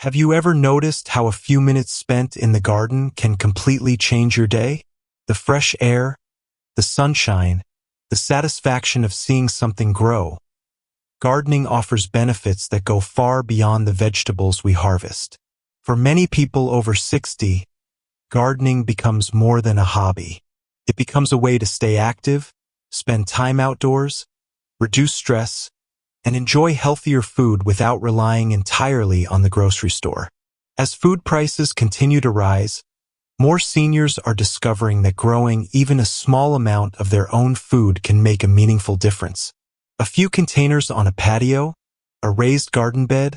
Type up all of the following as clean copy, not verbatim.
Have you ever noticed how a few minutes spent in the garden can completely change your day? The fresh air, the sunshine, the satisfaction of seeing something grow. Gardening offers benefits that go far beyond the vegetables we harvest. For many people over 60, gardening becomes more than a hobby. It becomes a way to stay active, spend time outdoors, reduce stress, and enjoy healthier food without relying entirely on the grocery store. As food prices continue to rise, more seniors are discovering that growing even a small amount of their own food can make a meaningful difference. A few containers on a patio, a raised garden bed,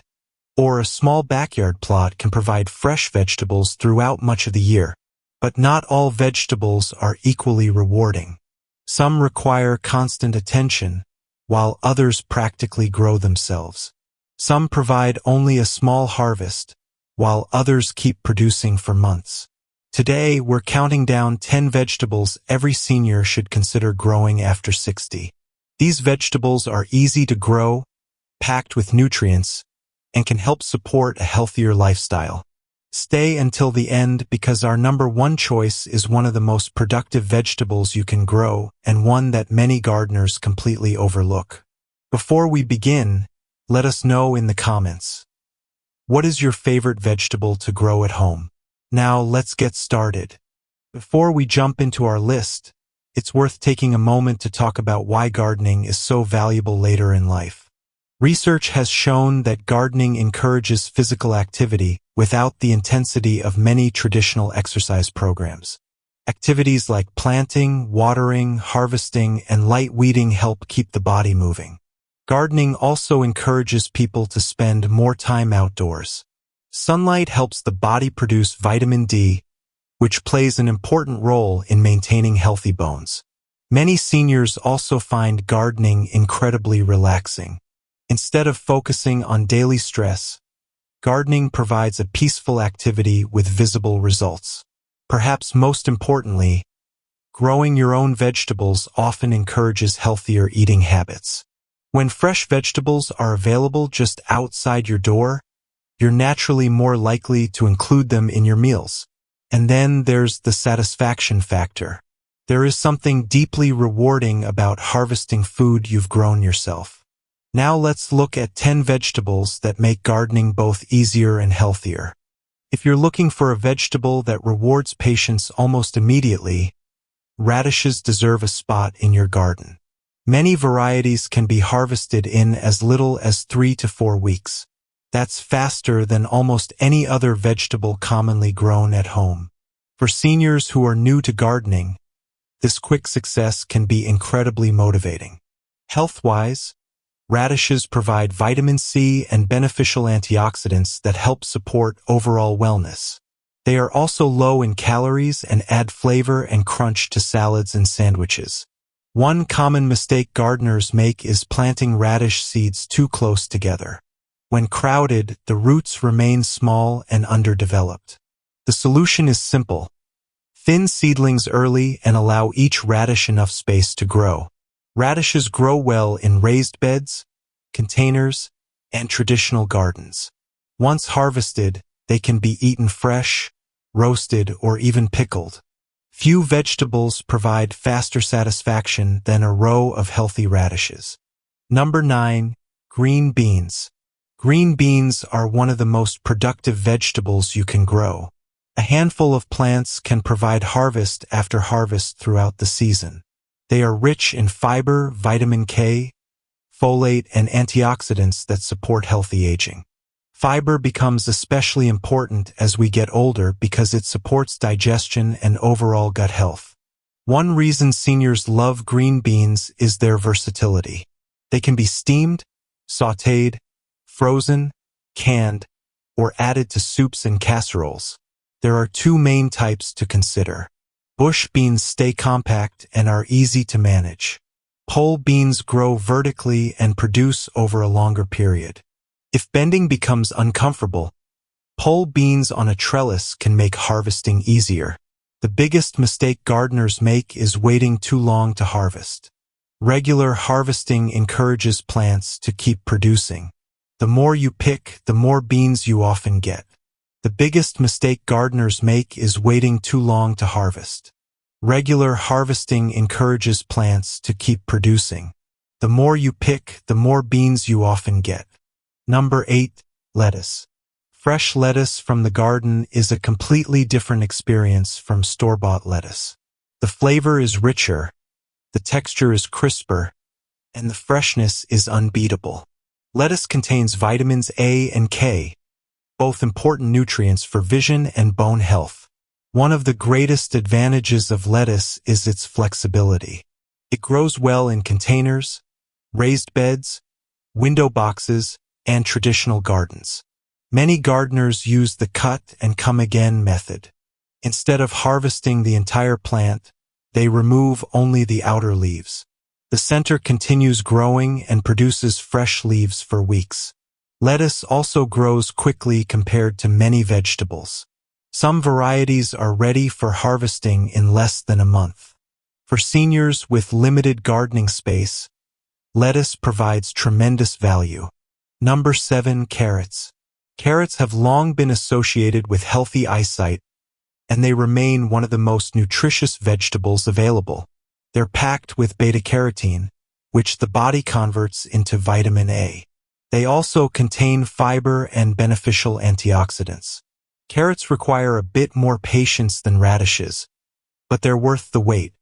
or a small backyard plot can provide fresh vegetables throughout much of the year. But not all vegetables are equally rewarding. Some require constant attention, while others practically grow themselves. Some provide only a small harvest, while others keep producing for months. Today, we're counting down 10 vegetables every senior should consider growing after 60. These vegetables are easy to grow, packed with nutrients, and can help support a healthier lifestyle. Stay until the end because our number one choice is one of the most productive vegetables you can grow and one that many gardeners completely overlook. Before we begin, let us know in the comments. What is your favorite vegetable to grow at home? Now let's get started. Before we jump into our list, it's worth taking a moment to talk about why gardening is so valuable later in life. Research has shown that gardening encourages physical activity without the intensity of many traditional exercise programs. Activities like planting, watering, harvesting, and light weeding help keep the body moving. Gardening also encourages people to spend more time outdoors. Sunlight helps the body produce vitamin D, which plays an important role in maintaining healthy bones. Many seniors also find gardening incredibly relaxing. Instead of focusing on daily stress, gardening provides a peaceful activity with visible results. Perhaps most importantly, growing your own vegetables often encourages healthier eating habits. When fresh vegetables are available just outside your door, you're naturally more likely to include them in your meals. And then there's the satisfaction factor. There is something deeply rewarding about harvesting food you've grown yourself. Now let's look at 10 vegetables that make gardening both easier and healthier. If you're looking for a vegetable that rewards patience almost immediately, radishes deserve a spot in your garden. Many varieties can be harvested in as little as 3 to 4 weeks. That's faster than almost any other vegetable commonly grown at home. For seniors who are new to gardening, this quick success can be incredibly motivating. Health-wise, radishes provide vitamin C and beneficial antioxidants that help support overall wellness. They are also low in calories and add flavor and crunch to salads and sandwiches. One common mistake gardeners make is planting radish seeds too close together. When crowded, the roots remain small and underdeveloped. The solution is simple. Thin seedlings early and allow each radish enough space to grow. Radishes grow well in raised beds, containers, and traditional gardens. Once harvested, they can be eaten fresh, roasted, or even pickled. Few vegetables provide faster satisfaction than a row of healthy radishes. Number 9. Green beans. Green beans are one of the most productive vegetables you can grow. A handful of plants can provide harvest after harvest throughout the season. They are rich in fiber, vitamin K, folate, and antioxidants that support healthy aging. Fiber becomes especially important as we get older because it supports digestion and overall gut health. One reason seniors love green beans is their versatility. They can be steamed, sautéed, frozen, canned, or added to soups and casseroles. There are 2 main types to consider. Bush beans stay compact and are easy to manage. Pole beans grow vertically and produce over a longer period. If bending becomes uncomfortable, pole beans on a trellis can make harvesting easier. The biggest mistake gardeners make is waiting too long to harvest. Regular harvesting encourages plants to keep producing. The more you pick, the more beans you often get. The biggest mistake gardeners make is waiting too long to harvest. Regular harvesting encourages plants to keep producing. The more you pick, the more beans you often get. Number 8. Lettuce. Fresh lettuce from the garden is a completely different experience from store-bought lettuce. The flavor is richer, the texture is crisper, and the freshness is unbeatable. Lettuce contains vitamins A and K, both important nutrients for vision and bone health. One of the greatest advantages of lettuce is its flexibility. It grows well in containers, raised beds, window boxes, and traditional gardens. Many gardeners use the cut-and-come-again method. Instead of harvesting the entire plant, they remove only the outer leaves. The center continues growing and produces fresh leaves for weeks. Lettuce also grows quickly compared to many vegetables. Some varieties are ready for harvesting in less than a month. For seniors with limited gardening space, lettuce provides tremendous value. Number 7. Carrots. Carrots have long been associated with healthy eyesight, and they remain one of the most nutritious vegetables available. They're packed with beta-carotene, which the body converts into vitamin A. They also contain fiber and beneficial antioxidants. Carrots require a bit more patience than radishes, but they're worth the wait.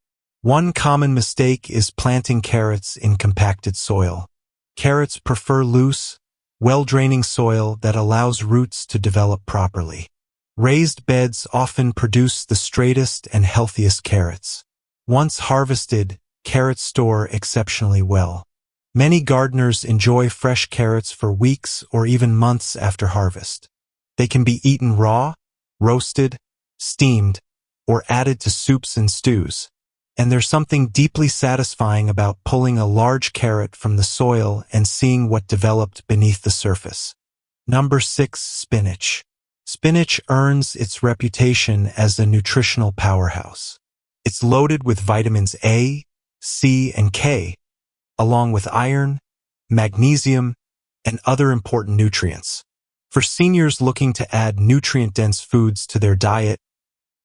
One common mistake is planting carrots in compacted soil. Carrots prefer loose, well-draining soil that allows roots to develop properly. Raised beds often produce the straightest and healthiest carrots. Once harvested, carrots store exceptionally well. Many gardeners enjoy fresh carrots for weeks or even months after harvest. They can be eaten raw, roasted, steamed, or added to soups and stews. And there's something deeply satisfying about pulling a large carrot from the soil and seeing what developed beneath the surface. Number 6. Spinach. Spinach earns its reputation as a nutritional powerhouse. It's loaded with vitamins A, C, and K, along with iron, magnesium, and other important nutrients. For seniors looking to add nutrient-dense foods to their diet,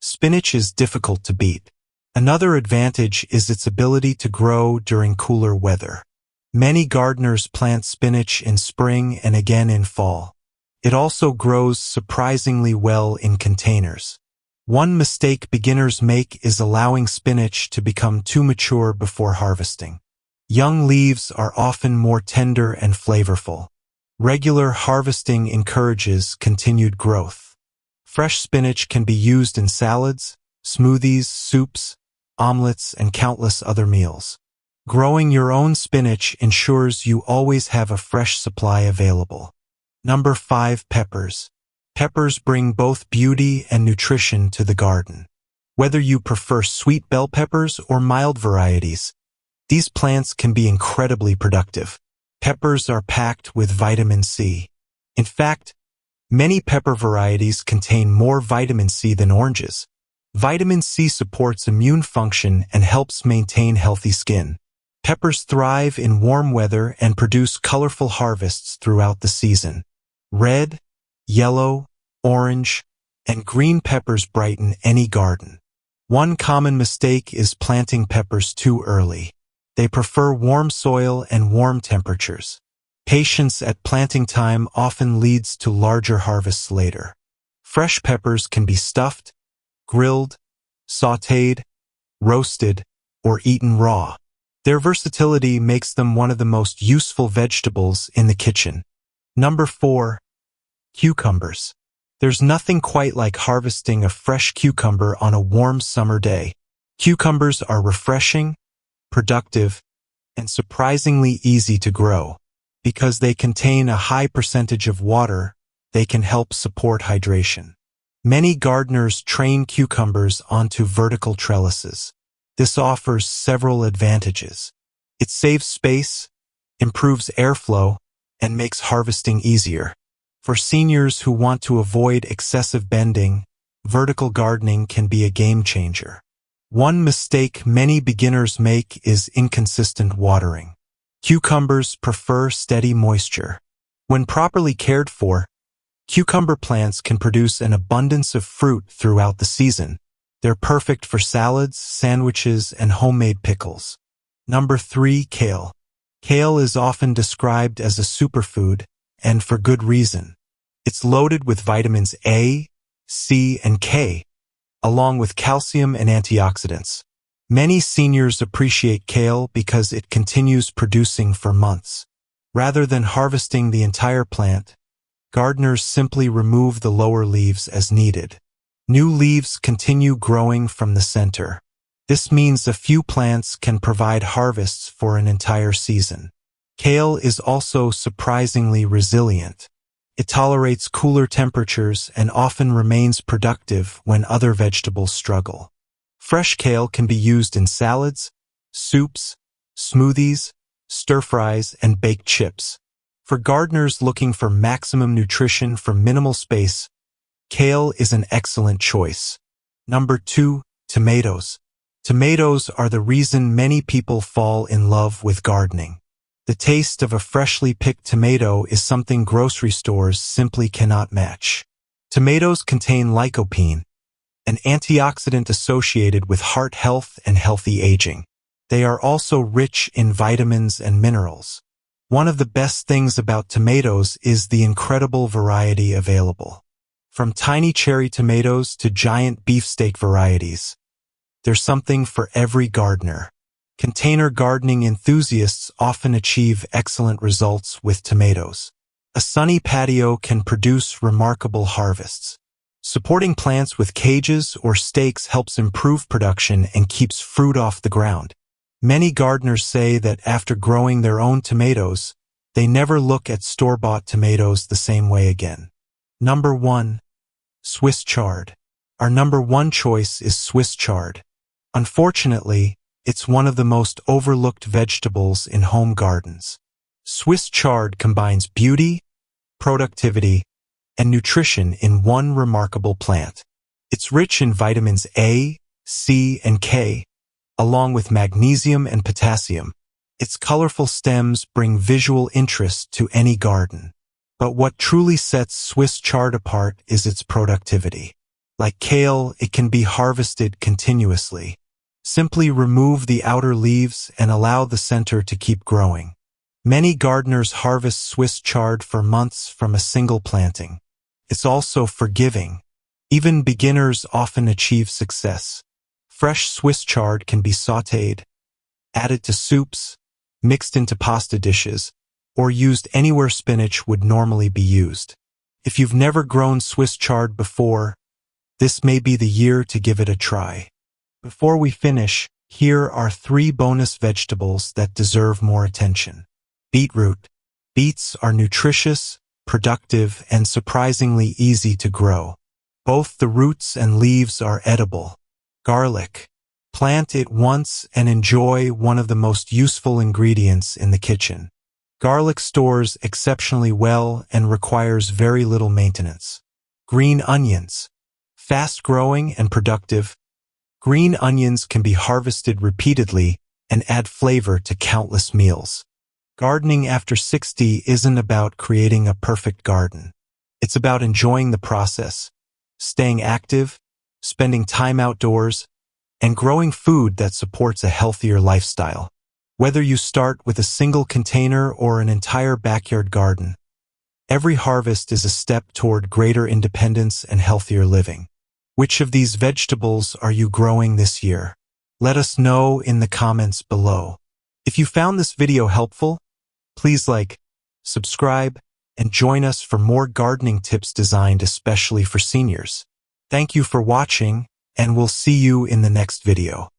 spinach is difficult to beat. Another advantage is its ability to grow during cooler weather. Many gardeners plant spinach in spring and again in fall. It also grows surprisingly well in containers. One mistake beginners make is allowing spinach to become too mature before harvesting. Young leaves are often more tender and flavorful. Regular harvesting encourages continued growth. Fresh spinach can be used in salads, smoothies, soups, omelets, and countless other meals. Growing your own spinach ensures you always have a fresh supply available. Number 5. Peppers. Peppers bring both beauty and nutrition to the garden. Whether you prefer sweet bell peppers or mild varieties, these plants can be incredibly productive. Peppers are packed with vitamin C. In fact, many pepper varieties contain more vitamin C than oranges. Vitamin C supports immune function and helps maintain healthy skin. Peppers thrive in warm weather and produce colorful harvests throughout the season. Red, yellow, orange, and green peppers brighten any garden. One common mistake is planting peppers too early. They prefer warm soil and warm temperatures. Patience at planting time often leads to larger harvests later. Fresh peppers can be stuffed, grilled, sautéed, roasted, or eaten raw. Their versatility makes them one of the most useful vegetables in the kitchen. Number 4. Cucumbers. There's nothing quite like harvesting a fresh cucumber on a warm summer day. Cucumbers are refreshing, productive, and surprisingly easy to grow. Because they contain a high percentage of water, they can help support hydration. Many gardeners train cucumbers onto vertical trellises. This offers several advantages. It saves space, improves airflow, and makes harvesting easier. For seniors who want to avoid excessive bending, vertical gardening can be a game changer. One mistake many beginners make is inconsistent watering. Cucumbers prefer steady moisture. When properly cared for, cucumber plants can produce an abundance of fruit throughout the season. They're perfect for salads, sandwiches, and homemade pickles. Number 3, kale. Kale is often described as a superfood, and for good reason. It's loaded with vitamins A, C, and K, along with calcium and antioxidants. Many seniors appreciate kale because it continues producing for months. Rather than harvesting the entire plant, gardeners simply remove the lower leaves as needed. New leaves continue growing from the center. This means a few plants can provide harvests for an entire season. Kale is also surprisingly resilient. It tolerates cooler temperatures and often remains productive when other vegetables struggle. Fresh kale can be used in salads, soups, smoothies, stir-fries, and baked chips. For gardeners looking for maximum nutrition from minimal space, kale is an excellent choice. Number 2, tomatoes. Tomatoes are the reason many people fall in love with gardening. The taste of a freshly picked tomato is something grocery stores simply cannot match. Tomatoes contain lycopene, an antioxidant associated with heart health and healthy aging. They are also rich in vitamins and minerals. One of the best things about tomatoes is the incredible variety available. From tiny cherry tomatoes to giant beefsteak varieties, there's something for every gardener. Container gardening enthusiasts often achieve excellent results with tomatoes. A sunny patio can produce remarkable harvests. Supporting plants with cages or stakes helps improve production and keeps fruit off the ground. Many gardeners say that after growing their own tomatoes, they never look at store-bought tomatoes the same way again. Number 1, Swiss chard. Our number 1 choice is Swiss chard. Unfortunately, it's one of the most overlooked vegetables in home gardens. Swiss chard combines beauty, productivity, and nutrition in one remarkable plant. It's rich in vitamins A, C, and K, along with magnesium and potassium. Its colorful stems bring visual interest to any garden. But what truly sets Swiss chard apart is its productivity. Like kale, it can be harvested continuously. Simply remove the outer leaves and allow the center to keep growing. Many gardeners harvest Swiss chard for months from a single planting. It's also forgiving. Even beginners often achieve success. Fresh Swiss chard can be sautéed, added to soups, mixed into pasta dishes, or used anywhere spinach would normally be used. If you've never grown Swiss chard before, this may be the year to give it a try. Before we finish, here are 3 bonus vegetables that deserve more attention. Beetroot. Beets are nutritious, productive, and surprisingly easy to grow. Both the roots and leaves are edible. Garlic. Plant it once and enjoy one of the most useful ingredients in the kitchen. Garlic stores exceptionally well and requires very little maintenance. Green onions. Fast-growing and productive, green onions can be harvested repeatedly and add flavor to countless meals. Gardening after 60 isn't about creating a perfect garden. It's about enjoying the process, staying active, spending time outdoors, and growing food that supports a healthier lifestyle. Whether you start with a single container or an entire backyard garden, every harvest is a step toward greater independence and healthier living. Which of these vegetables are you growing this year? Let us know in the comments below. If you found this video helpful, please like, subscribe, and join us for more gardening tips designed especially for seniors. Thank you for watching, and we'll see you in the next video.